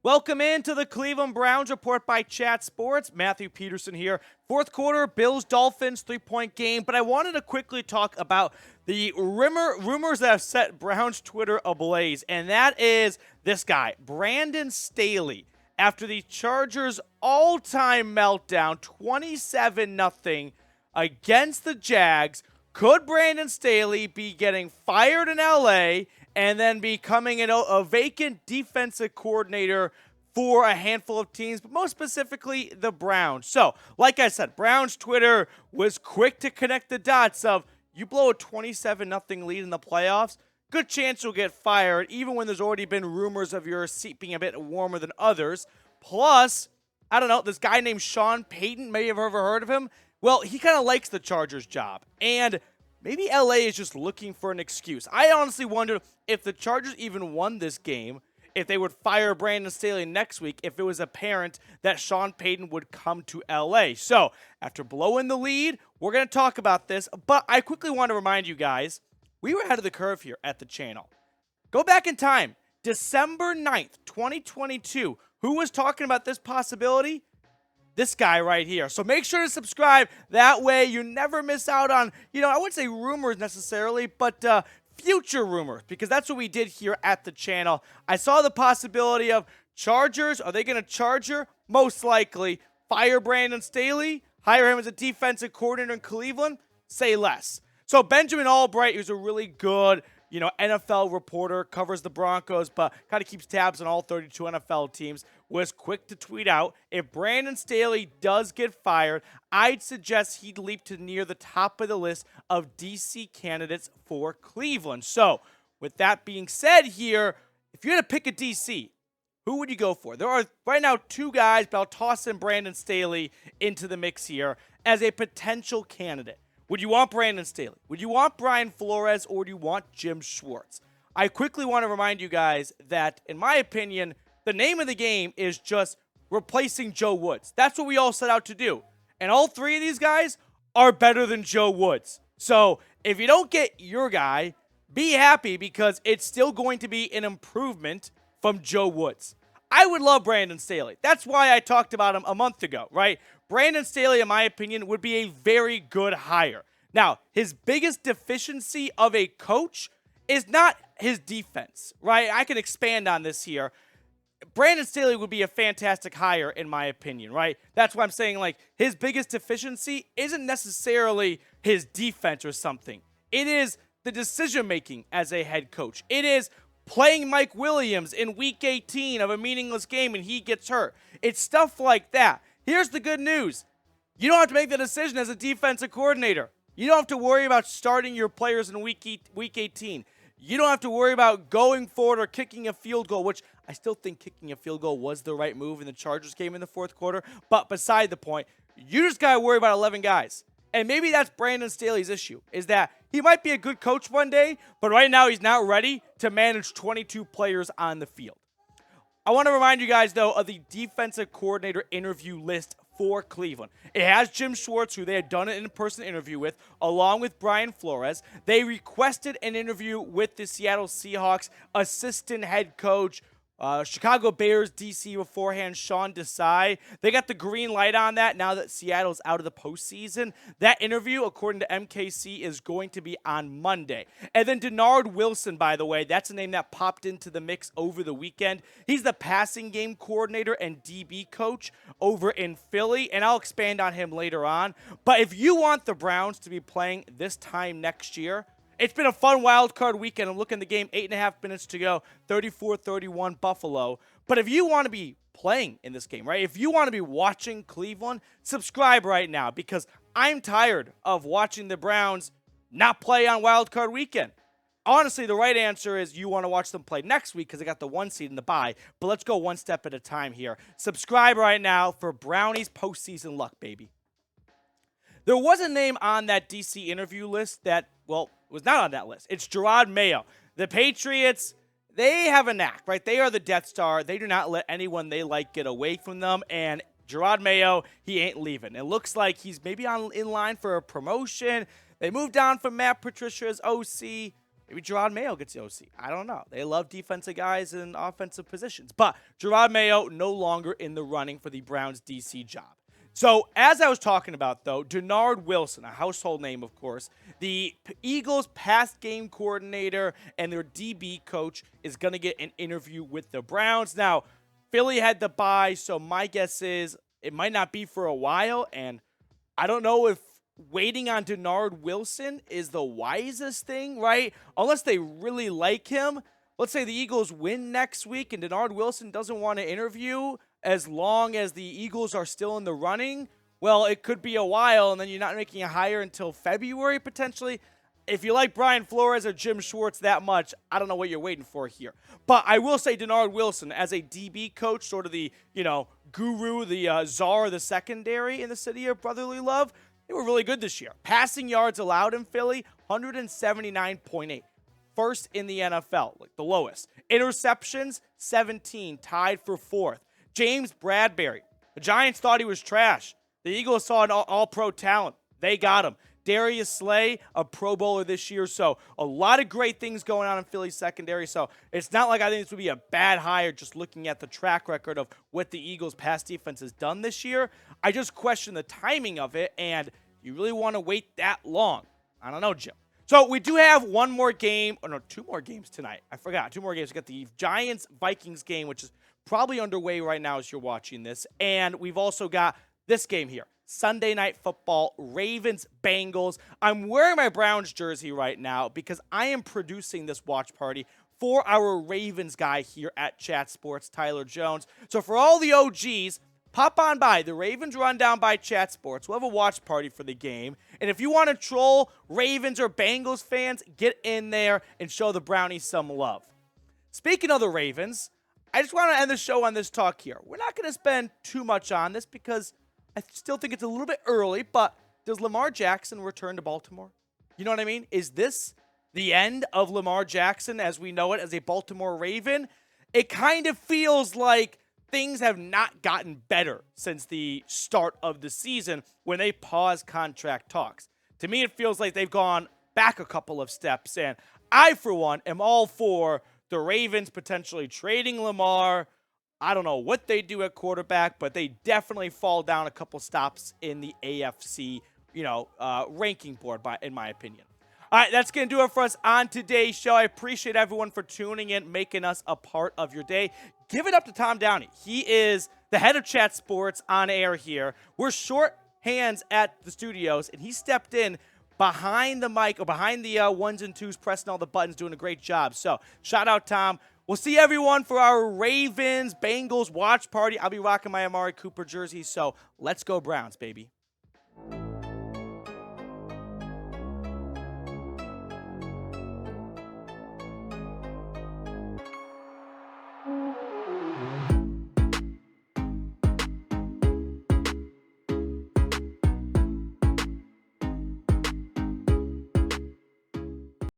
Welcome into the Cleveland Browns Report by Chat Sports. Matthew Peterson here. Fourth quarter, Bills-Dolphins, 3-point game. But I wanted to quickly talk about the rumors that have set Browns Twitter ablaze. And that is this guy, Brandon Staley. After the Chargers' all-time meltdown, 27-0 against the Jags, could Brandon Staley be getting fired in L.A., and then becoming a vacant defensive coordinator for a handful of teams, but most specifically the Browns? So, like I said, Browns Twitter was quick to connect the dots of, you blow a 27-0 lead in the playoffs, good chance you'll get fired, even when there's already been rumors of your seat being a bit warmer than others. Plus, I don't know, this guy named Sean Payton, maybe you've ever heard of him. Well, he kind of likes the Chargers job, and maybe LA is just looking for an excuse. I honestly wonder if the Chargers even won this game, if they would fire Brandon Staley next week, if it was apparent that Sean Payton would come to LA. So, after blowing the lead, we're going to talk about this, but I quickly want to remind you guys, we were ahead of the curve here at the channel. Go back in time, December 9th, 2022. Who was talking about this possibility? This guy right here. So make sure to subscribe. That way you never miss out on, I wouldn't say rumors necessarily, but future rumors, because that's what we did here at the channel. I saw the possibility of Chargers. Are they going to Charger? Most likely. Fire Brandon Staley? Hire him as a defensive coordinator in Cleveland? Say less. So Benjamin Albright, who's a really good NFL reporter, covers the Broncos, but kind of keeps tabs on all 32 NFL teams, was quick to tweet out, if Brandon Staley does get fired, I'd suggest he'd leap to near the top of the list of DC candidates for Cleveland. So, with that being said here, if you had to pick a DC, who would you go for? There are right now two guys, but I'll toss in Brandon Staley into the mix here as a potential candidate. Would you want Brandon Staley? Would you want Brian Flores? Or do you want Jim Schwartz? I quickly want to remind you guys that, in my opinion, the name of the game is just replacing Joe Woods. That's what we all set out to do. And all three of these guys are better than Joe Woods. So if you don't get your guy, be happy, because it's still going to be an improvement from Joe Woods. I would love Brandon Staley. That's why I talked about him a month ago, right? Brandon Staley, in my opinion, would be a very good hire. Now, his biggest deficiency of a coach is not his defense, right? I can expand on this here. Brandon Staley would be a fantastic hire, in my opinion, right? That's why I'm saying, his biggest deficiency isn't necessarily his defense or something. It is the decision-making as a head coach. It is playing Mike Williams in Week 18 of a meaningless game and he gets hurt. It's stuff like that. Here's the good news. You don't have to make the decision as a defensive coordinator. You don't have to worry about starting your players in Week 18. You don't have to worry about going forward or kicking a field goal, which I still think kicking a field goal was the right move in the Chargers game in the fourth quarter. But beside the point, you just got to worry about 11 guys. And maybe that's Brandon Staley's issue, is that he might be a good coach one day, but right now he's not ready to manage 22 players on the field. I want to remind you guys, though, of the defensive coordinator interview list for Cleveland. It has Jim Schwartz, who they had done an in-person interview with, along with Brian Flores. They requested an interview with the Seattle Seahawks assistant head coach, Chicago Bears DC beforehand, Sean Desai. They got the green light on that now that Seattle's out of the postseason. That interview, according to MKC, is going to be on Monday. And then Dennard Wilson, by the way, that's a name that popped into the mix over the weekend. He's the passing game coordinator and DB coach over in Philly, and I'll expand on him later on. But if you want the Browns to be playing this time next year, it's been a fun wild card weekend. I'm looking at the game, 8.5 minutes to go, 34-31 Buffalo. But if you want to be playing in this game, right, if you want to be watching Cleveland, subscribe right now, because I'm tired of watching the Browns not play on wild card weekend. Honestly, the right answer is you want to watch them play next week because they got the 1 seed in the bye. But let's go one step at a time here. Subscribe right now for Brownies postseason luck, baby. There was a name on that DC interview list that, was not on that list. It's Jerod Mayo. The Patriots, they have a knack, right? They are the Death Star. They do not let anyone they like get away from them. And Jerod Mayo, he ain't leaving. It looks like he's maybe in line for a promotion. They moved on from Matt Patricia's OC. Maybe Gerard Mayo gets the OC. I don't know. They love defensive guys in offensive positions. But Gerard Mayo no longer in the running for the Browns DC job. So, as I was talking about, though, Dennard Wilson, a household name, of course, the Eagles' pass game coordinator and their DB coach is going to get an interview with the Browns. Now, Philly had the bye, so my guess is it might not be for a while, and I don't know if waiting on Dennard Wilson is the wisest thing, right? Unless they really like him. Let's say the Eagles win next week and Dennard Wilson doesn't want to interview as long as the Eagles are still in the running. Well, it could be a while, and then you're not making a hire until February, potentially. If you like Brian Flores or Jim Schwartz that much, I don't know what you're waiting for here. But I will say Dennard Wilson, as a DB coach, sort of the, guru, the czar of the secondary in the city of brotherly love, they were really good this year. Passing yards allowed in Philly, 179.8. First in the NFL, like the lowest. Interceptions, 17, tied for fourth. James Bradbury. The Giants thought he was trash. The Eagles saw an all-pro talent. They got him. Darius Slay, a Pro Bowler this year. So a lot of great things going on in Philly's secondary. So it's not like I think this would be a bad hire just looking at the track record of what the Eagles' pass defense has done this year. I just question the timing of it, and you really want to wait that long? I don't know, Jim. So we do have one more game, or no, two more games tonight. I forgot, two more games. We got the Giants-Vikings game, which is probably underway right now as you're watching this. And we've also got this game here, Sunday Night Football, Ravens-Bengals. I'm wearing my Browns jersey right now because I am producing this watch party for our Ravens guy here at Chat Sports, Tyler Jones. So for all the OGs, pop on by the Ravens Rundown by Chat Sports. We'll have a watch party for the game. And if you want to troll Ravens or Bengals fans, get in there and show the Brownies some love. Speaking of the Ravens, I just want to end the show on this talk here. We're not going to spend too much on this because I still think it's a little bit early, but does Lamar Jackson return to Baltimore? You know what I mean? Is this the end of Lamar Jackson as we know it as a Baltimore Raven? It kind of feels like things have not gotten better since the start of the season when they paused contract talks. To me, it feels like they've gone back a couple of steps, and I, for one, am all for the Ravens potentially trading Lamar. I don't know what they do at quarterback, but they definitely fall down a couple stops in the AFC, ranking board, in my opinion. All right, that's going to do it for us on today's show. I appreciate everyone for tuning in, making us a part of your day. Give it up to Tom Downey. He is the head of Chat Sports on air here. We're short hands at the studios, and he stepped in behind the mic or behind the ones and twos, pressing all the buttons, doing a great job. So shout out, Tom. We'll see everyone for our Ravens-Bengals watch party. I'll be rocking my Amari Cooper jersey, so let's go Browns, baby.